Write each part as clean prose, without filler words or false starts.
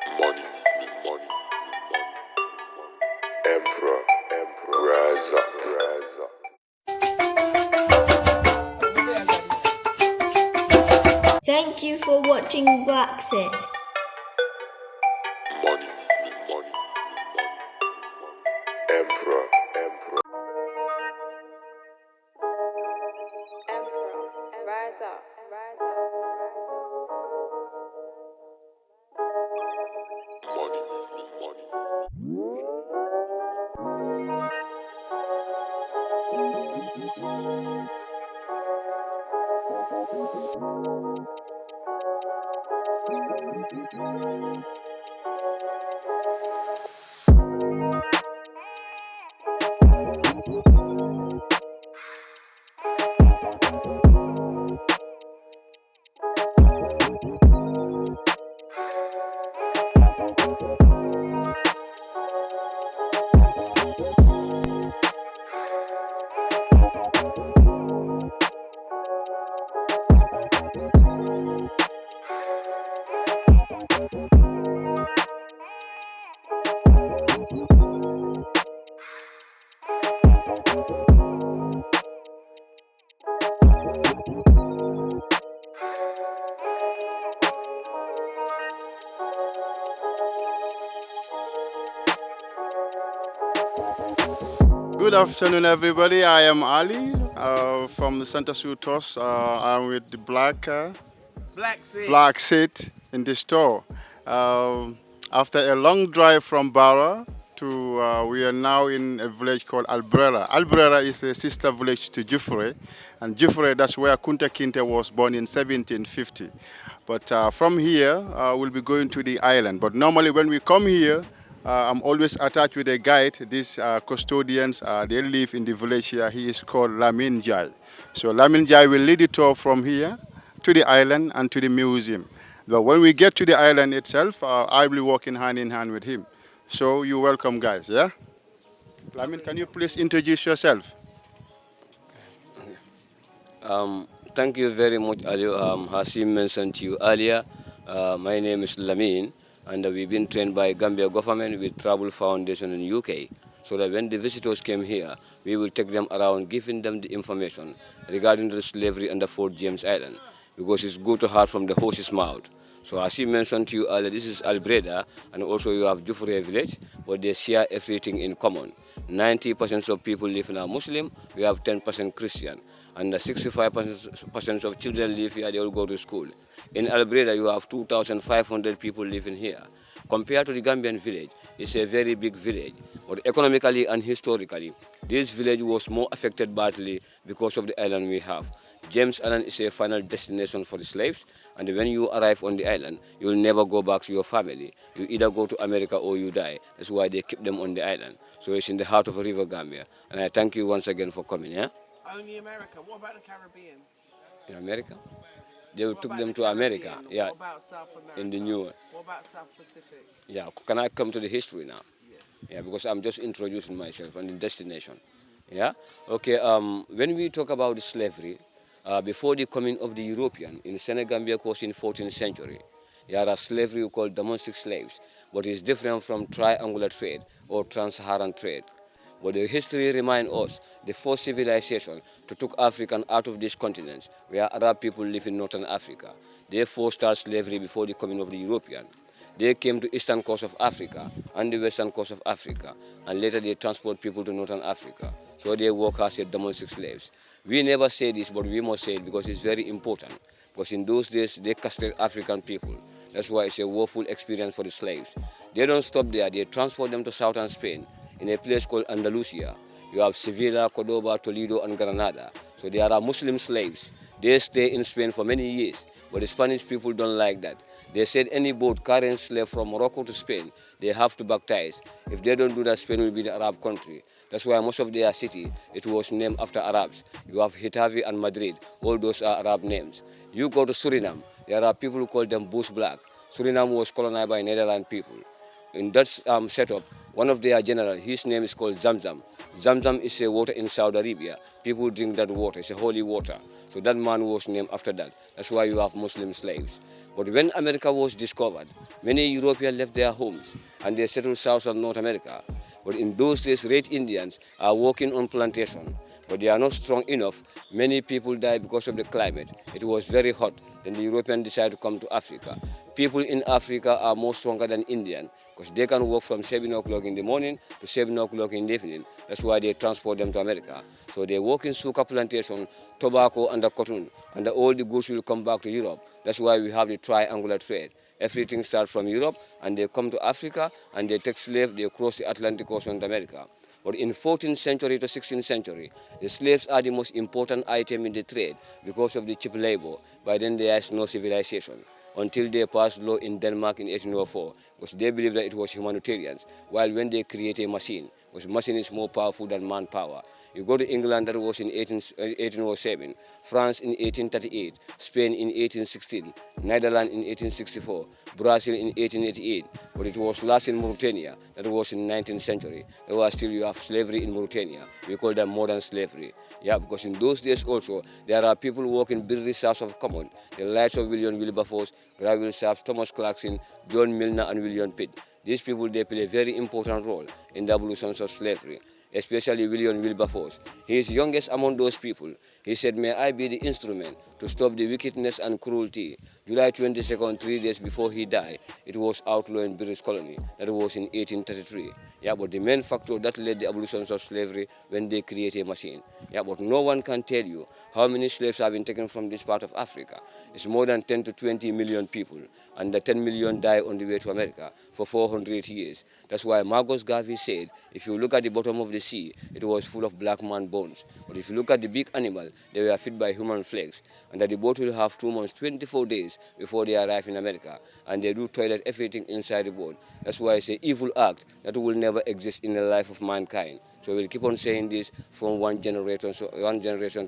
Money, money, Emperor, rise up, rise up. Thank you for watching BlaXit. Money, money, Emperor, rise up, rise up. money, money. Good afternoon, everybody. I am Ali from the Center Suitos. I'm with the Black Sit in the store. After a long drive from Barra to, we are now in a village called Albrera. Albrera is a sister village to JUFUREH, and JUFUREH, that's where KUNTA KINTE was born in 1750. But from here, we'll be going to the island. But normally when we come here, I'm always attached with a guide. These custodians, they live in the village here. He is called Lamin Jai. So Lamin Jai will lead the tour from here to the island and to the museum. But when we get to the island itself, I will be walking hand in hand with him. So you're welcome, guys, yeah? Lamin, can you please introduce yourself? Thank you very much, Ali. As he mentioned to you earlier, my name is Lamin, and we've been trained by Gambia government with Travel Foundation in UK. So that when the visitors came here, we will take them around, giving them the information regarding the slavery on the Fort James Island, because it's good to hear from the horse's mouth. So as he mentioned to you earlier, this is Albreda, and also you have JUFUREH village, but they share everything in common. 90% of people live in are Muslim, we have 10% Christian, and the 65% of children live here, they all go to school. In Albreda, you have 2,500 people living here. Compared to the Gambian village, it's a very big village, but economically and historically, this village was more affected badly because of the island we have. James Island is a final destination for the slaves, and when you arrive on the island, you will never go back to your family. You either go to America or you die. That's why they keep them on the island. So it's in the heart of River Gambia. And I thank you once again for coming. Yeah? Only America. What about the Caribbean? In America? They took About them the to America. Caribbean? Yeah, What about South America? in the new. What about South Pacific? Yeah, can I come to the history now? Yes. Yeah, because I'm just introducing myself and the destination. Yeah? Okay, when we talk about slavery, before the coming of the European in Senegambia course in 14th century, there are slavery called domestic slaves, but it's different from triangular trade or trans-Saharan trade. But the history reminds us the first civilization to took African out of these continents, where Arab people live in Northern Africa. They first started slavery before the coming of the European. They came to eastern coast of Africa and the western coast of Africa, and later they transport people to Northern Africa. So they work as domestic slaves. We never say this, but we must say it because it's very important. Because in those days, they castrated African people. That's why it's a woeful experience for the slaves. They don't stop there. They transport them to southern Spain in a place called Andalusia. You have Sevilla, Cordoba, Toledo, and Granada. So there are Muslim slaves. They stay in Spain for many years, but the Spanish people don't like that. They said any boat carrying slave from Morocco to Spain, they have to baptize. If they don't do that, Spain will be the Arab country. That's why most of their city, it was named after Arabs. You have Getafe and Madrid. All those are Arab names. You go to Suriname, there are people who call them Bush Black. Suriname was colonized by Netherlands people. In that setup, one of their generals, his name is called Zamzam. Zamzam is a water in Saudi Arabia. People drink that water. It's a holy water. So that man was named after that. That's why you have Muslim slaves. But when America was discovered, many Europeans left their homes and they settled South and North America. But in those days, Red Indians are working on plantation, but they are not strong enough. Many people died because of the climate. It was very hot. Then the Europeans decided to come to Africa. People in Africa are more stronger than Indians because they can work from 7 o'clock in the morning to 7 o'clock in the evening. That's why they transport them to America. So they work in sugar plantation, tobacco and the cotton, and all the goods will come back to Europe. That's why we have the triangular trade. Everything starts from Europe and they come to Africa and they take slaves, they cross the Atlantic Ocean to America. But in 14th century to 16th century, the slaves are the most important item in the trade because of the cheap labor. By then there is no civilization until they passed law in Denmark in 1804 because they believed that it was humanitarians, while when they create a machine, because machine is more powerful than manpower. You go to England, that was in 1807, France in 1838, Spain in 1816, Netherlands in 1864, Brazil in 1888, but it was last in Mauritania, that was in 19th century. There was still you have slavery in Mauritania. We call them modern slavery. Yeah, because in those days also, there are people working big reserves of common, the likes of William Wilberforce, Graville Sharp, Thomas Clarkson, John Milner, and William Pitt. These people, they play a very important role in the evolution of slavery, especially William Wilberforce. He is youngest among those people. He said, may I be the instrument to stop the wickedness and cruelty. July 22nd, 3 days before he died, it was outlawed in British colony. That was in 1833. Yeah, but the main factor that led the abolition of slavery when they create a machine. Yeah, but no one can tell you how many slaves have been taken from this part of Africa. It's more than 10 to 20 million people, and the 10 million died on the way to America for 400 years. That's why Marcus Garvey said, if you look at the bottom of the sea, it was full of black man bones. But if you look at the big animal, they were fed by human flesh, and that the boat will have 2 months, 24 days before they arrive in America, and they do toilet everything inside the boat. That's why it's an evil act that will never exist in the life of mankind. So we'll keep on saying this from one generation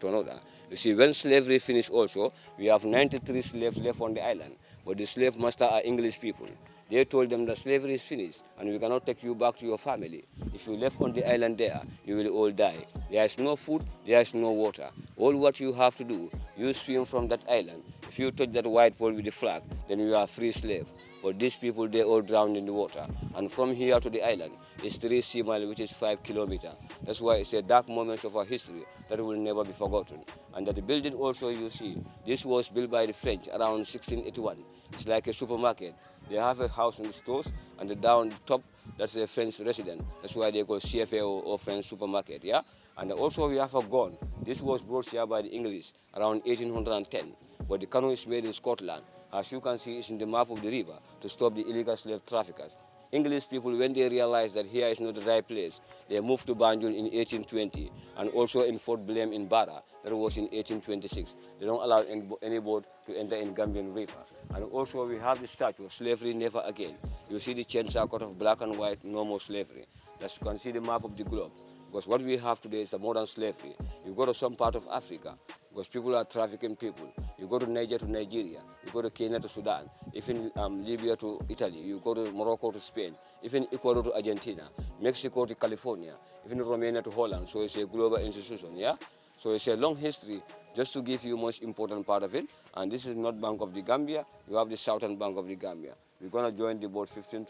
to another. You see, when slavery finished also, we have 93 slaves left on the island, but the slave master are English people. They told them that slavery is finished and we cannot take you back to your family. If you left on the island there, you will all die. There is no food, there is no water. All what you have to do, you swim from that island. If you touch that white pole with the flag, then you are free slave. But these people, they all drowned in the water. And from here to the island, it's 3 sea miles, which is 5 kilometers. That's why it's a dark moment of our history that will never be forgotten. And that the building also you see, this was built by the French around 1681. It's like a supermarket. They have a house in the stores, and down the top, that's a French resident. That's why they call CFA or French supermarket, yeah? And also we have a gun. This was brought here by the English around 1810, but the canoe is made in Scotland. As you can see, it's in the map of the river to stop the illegal slave traffickers. English people, when they realized that here is not the right place, they moved to Banjul in 1820, and also in Fort Blame in Barra, that was in 1826. They don't allow any boat to enter in Gambian River. And also we have the statue, slavery never again. You see the chains are cut of black and white, no more slavery. As you can see the map of the globe. Because what we have today is the modern slavery. You go to some part of Africa, because people are trafficking people. You go to Niger to Nigeria, you go to Kenya to Sudan, even Libya to Italy, you go to Morocco to Spain, even Ecuador to Argentina, Mexico to California, even Romania to Holland. So it's a global institution, yeah? So it's a long history, just to give you most important part of it. And this is not Bank of the Gambia, you have the Southern Bank of the Gambia. We're going to join the boat 15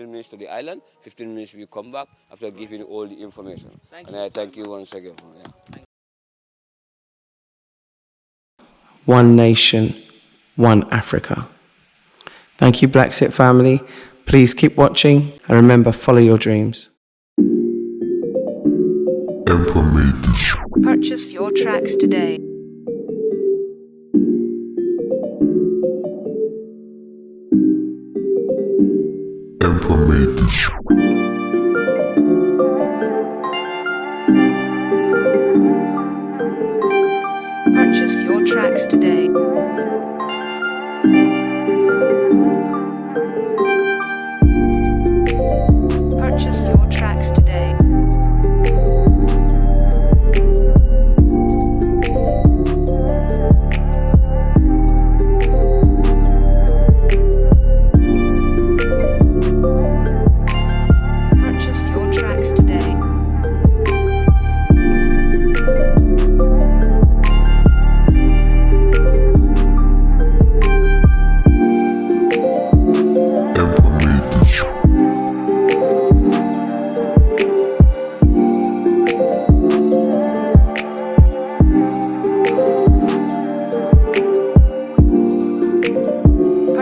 minutes to the island, 15 minutes we come back after giving all the information. And I thank you once again. Yeah. One nation, one Africa. Thank you, BlaXit family. Please keep watching and remember, follow your dreams. Emperor made this. Purchase your tracks today. Emperor made this. Purchase your tracks today. Purchase your tracks today. Purchase your tracks today.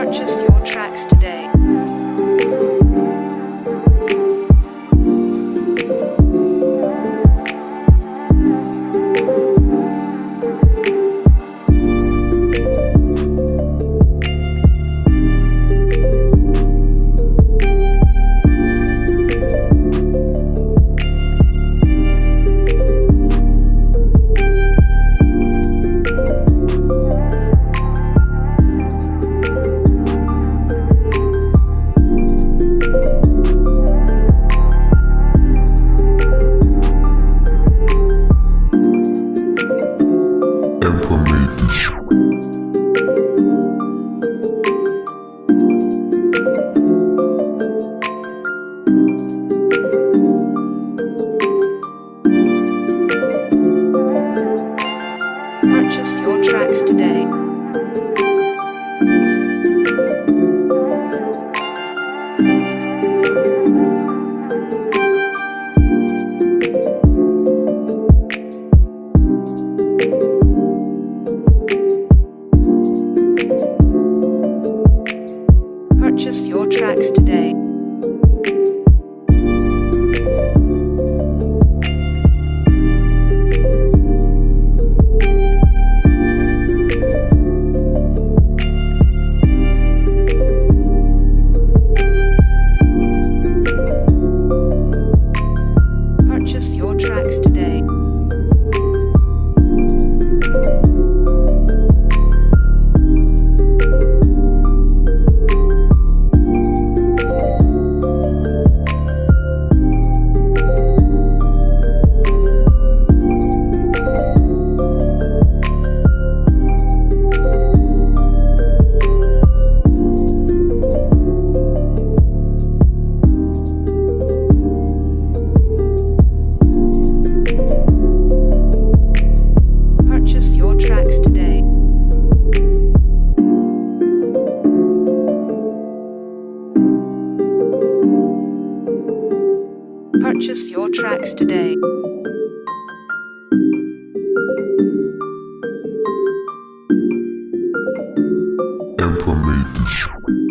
Purchase your tracks today. Purchase your tracks today. Purchase your tracks today. Purchase your tracks today. Purchase your tracks today. Purchase your tracks today. Emperor made this.